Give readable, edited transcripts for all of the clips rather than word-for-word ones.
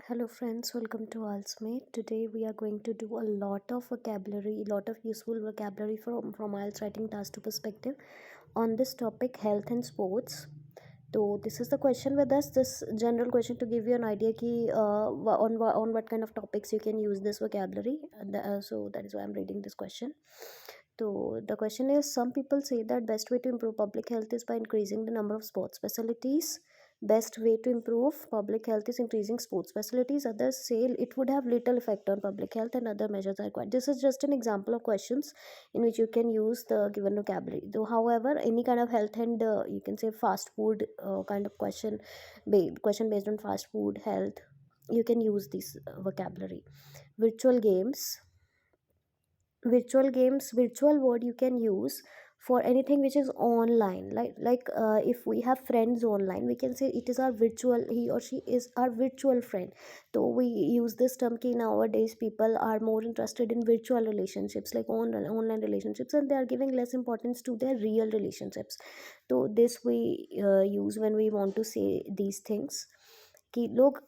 Hello friends, welcome to Alsmate. Today we are going to do a lot of vocabulary, lot of useful vocabulary from IELTS writing task 2 perspective on this topic, health and sports. So this is the question with us, this general question to give you an idea ki, on what kind of topics you can use this vocabulary. So that is why I'm reading this question. So the question is, some people say that best way to improve public health is by increasing the number of sports facilities. Best way to improve public health is increasing sports facilities. Others say it would have little effect on public health and other measures are required. This is just an example of questions in which you can use the given vocabulary. Though, however, any kind of health and you can say fast food kind of question based on fast food health, you can use this vocabulary. Virtual games, virtual word you can use for anything which is online, like if we have friends online, we can say it is our virtual, he or she is our virtual friend. So we use this term ki nowadays people are more interested in virtual relationships, like online relationships, and they are giving less importance to their real relationships. So this we use when we want to say these things कि लोग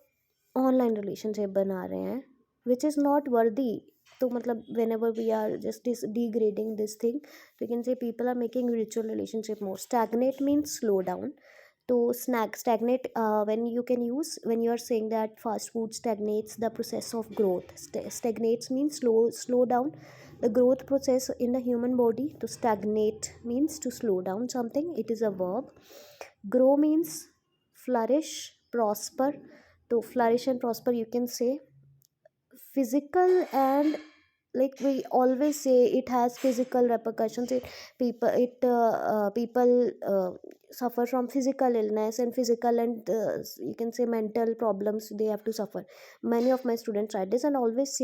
online relationship बना रहे हैं which is not worthy. तो मतलब whenever we are just degrading this thing, we can say people are making ritual relationship more. Stagnate means slow down. तो stagnate, when you can use when you are saying that fast food stagnates the process of growth. Stagnates means slow down the growth process in the human body. To stagnate means to slow down something. It is a verb. Grow means flourish, prosper. To flourish and prosper, you can say physical, and like we always say it has physical repercussions. People suffer from physical illness and physical and you can say mental problems they have to suffer. Many of my students write this, and I always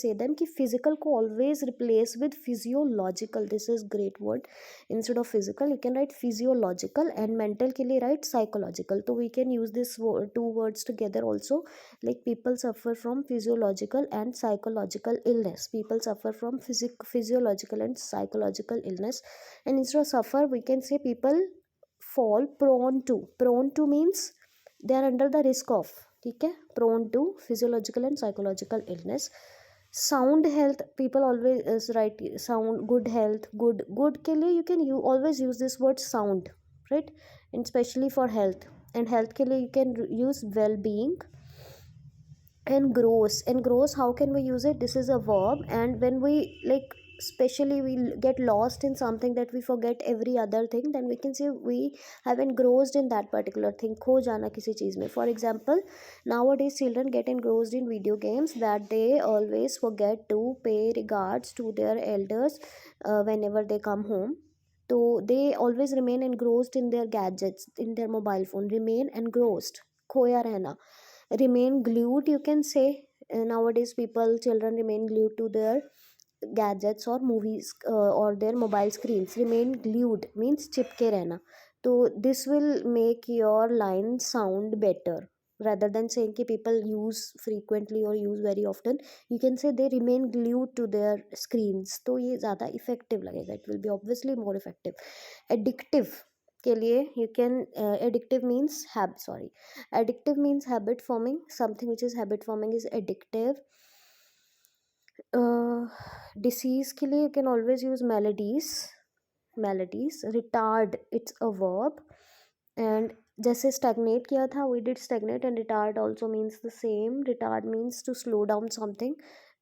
say them कि physical को always replace with physiological. This is great word. Instead of physical you can write physiological, and mental के लिए write psychological. So we can use this two words together also, like people suffer from physiological and psychological illness. People suffer from physiological and psychological illness, and instead of suffer we can say people fall prone to means they are under the risk of. ठीक है, prone to physiological and psychological illness. Sound health, people always write sound, good health, good के लिए you always use this word sound, right? And especially for health, and health के लिए you can use well-being. And gross, how can we use it? This is a verb, and when we like especially we get lost in something that we forget every other thing, then we can say we have engrossed in that particular thing. खो जाना किसी चीज़ में. For example, nowadays children get engrossed in video games that they always forget to pay regards to their elders whenever they come home. So they always remain engrossed in their gadgets, in their mobile phone. Remain engrossed, खोया रहना. Remain glued, you can say. Nowadays children remain glued to their gadgets or movies or their mobile screens. Remain glued means chipke rehna. So this will make your line sound better. Rather than saying कि people use frequently or use very often, you can say they remain glued to their screens. तो ये ज़्यादा effective लगेगा. It will be obviously more effective. Addictive के लिए you can addictive means habit forming. Something which is habit forming is addictive. Disease के लिए you can always use maladies. Retard, it's a verb. And जैसे stagnate किया था, we did stagnate, and retard also means the same. Retard means to slow down something.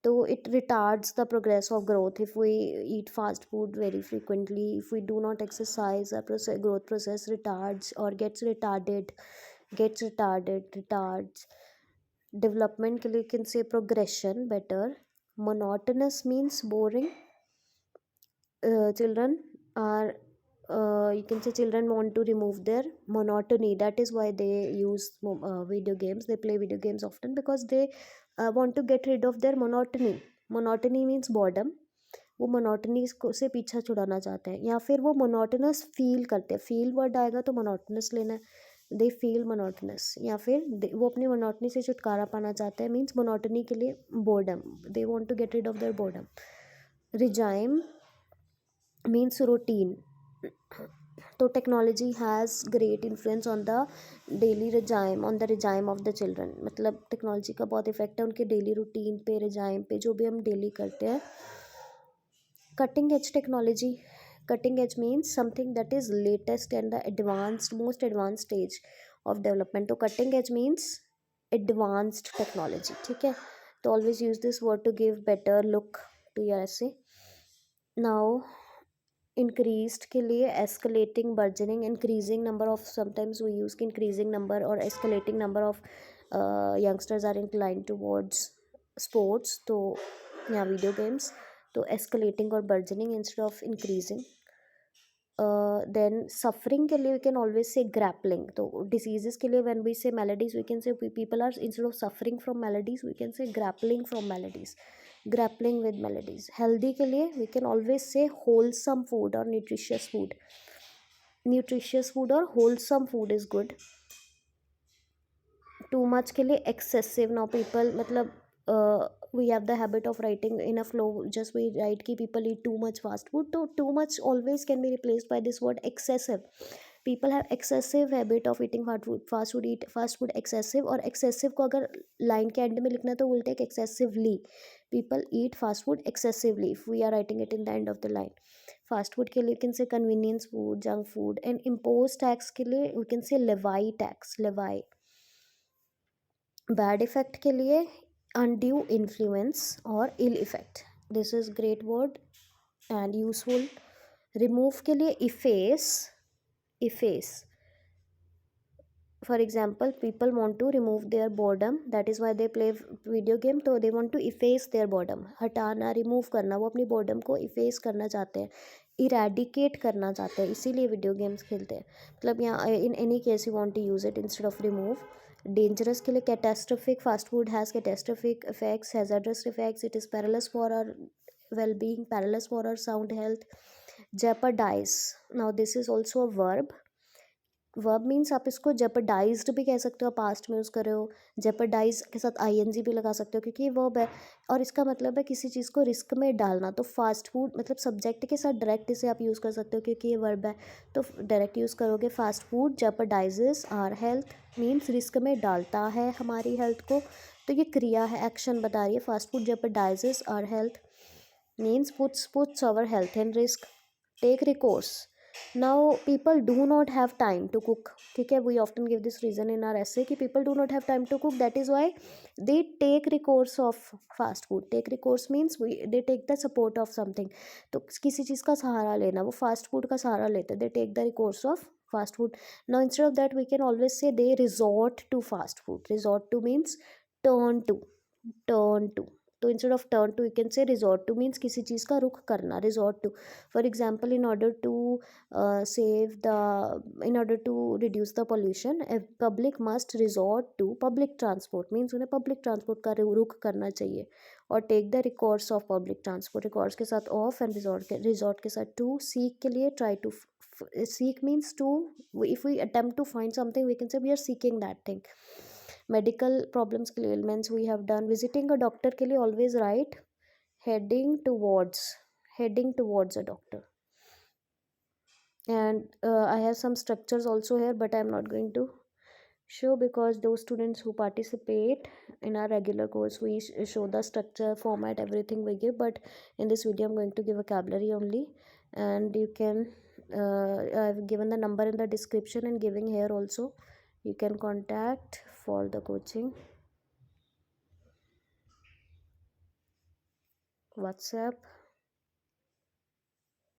So it retards the progress of growth. If we eat fast food very frequently, if we do not exercise, our growth process retards or retards. Development के लिए you can say progression, better. Monotonous means boring. Children are you can say children want to remove their monotony. That is why they use video games. They play video games often because they want to get rid of their monotony means boredom. वो monotony से पीछा छुड़ाना चाहते हैं, या फिर वो monotonous feel करते हैं. फील वर्ड आएगा तो मोनोटनस लेना है. दे फील मोनोटनस, या फिर वो अपनी मोनोटनी से छुटकारा पाना चाहते हैं. मीन्स मोनोटनी के लिए boredom. They want to get rid of their boredom. Regime means routine. तो technology has great influence on the daily regime, on the regime of the children, मतलब टेक्नोलॉजी का बहुत इफेक्ट है उनके डेली रूटीन पे, regime पे, जो भी हम डेली करते हैं. Cutting edge technology. Cutting edge means something that is latest and the advanced, most advanced stage of development. तो cutting edge means advanced technology. ठीक है, तो always use this word to give better look to your essay. Now increased के लिए escalating, burgeoning, increasing number of, sometimes we use increasing number or escalating number of youngsters are inclined towards sports, तो या video games, तो escalating और burgeoning instead of increasing. Then suffering के लिए we can always say grappling. तो diseases के लिए when we say maladies we can say people are, instead of suffering from maladies we can say grappling from maladies, grappling with maladies. Healthy के लिए we can always say wholesome food or nutritious food. Nutritious food or wholesome food is good. Too much के लिए excessive. Now people, मतलब we have the habit of writing in a flow, just we write कि people eat too much fast food, तो too much always can be replaced by this word excessive. People have excessive habit of eating fast food, eat fast food excessive, और excessive को अगर line के end में लिखना है तो we'll take excessively. People eat fast food excessively if we are writing it in the end of the line. Fast food के लिए we can say convenience food, junk food. And imposed tax के लिए we can say levy tax, levy. Bad effect के लिए undue influence और ill effect. This is great word and useful. Remove के लिए efface, efface. For example, people want to remove their boredom, that is why they play video game, तो they want to efface their boredom. हटाना, remove करना, वो अपनी boredom को efface करना चाहते हैं, eradicate करना चाहते हैं, इसीलिए video games खेलते हैं. मतलब यहाँ in any case you want to use it instead of remove. Dangerous के लिए catastrophic. Fast food has catastrophic effects, hazardous effects. It is perilous for our well-being, perilous for our sound health. Jeopardize. Now this is also a verb. Verb means आप इसको जेपरडाइज्ड भी कह सकते हो, past में use कर रहे हो. जेपरडाइज के साथ आईएनजी भी लगा सकते हो क्योंकि ये वर्ब है और इसका मतलब है किसी चीज़ को रिस्क में डालना. तो फास्ट फूड मतलब सब्जेक्ट के साथ डायरेक्ट इसे आप यूज़ कर सकते हो क्योंकि ये वर्ब है, तो डायरेक्ट यूज़ करोगे. Fast food jeopardizes our health means risk में डालता है हमारी हेल्थ को, तो ये क्रिया है, एक्शन बता रही है. Fast food jeopardizes our health means puts our health in risk. Take recourse. Now people do not have time to cook. ठीक है, we often give this reason in our essay कि people do not have time to cook, that is why they take recourse of fast food. Take recourse means they take the support of something. तो किसी चीज़ का सहारा लेना, वो fast food का सहारा लेते हैं. They take the recourse of fast food. Now instead of that we can always say they resort to fast food. Resort to means turn to, turn to. तो instead of turn to you can say resort to means किसी चीज़ का रुख करना, resort to. For example in order to in order to reduce the pollution public must resort to public transport means उन्हें public transport का रुख करना चाहिए. और take the records of public transport, records के साथ ऑफ एंड रिजॉर्ट के साथ टू. सीक के लिए try to, seek means to, if we attempt to find something we can say we are seeking that thing. Medical problems के लिए elements we have done. Visiting a doctor के लिए always right heading towards a doctor. And I have some structures also here, but I am not going to show because those students who participate in our regular course we show the structure, format, everything we give, but in this video I'm going to give vocabulary only. And you can I've given the number in the description and giving here also, you can contact for the coaching. WhatsApp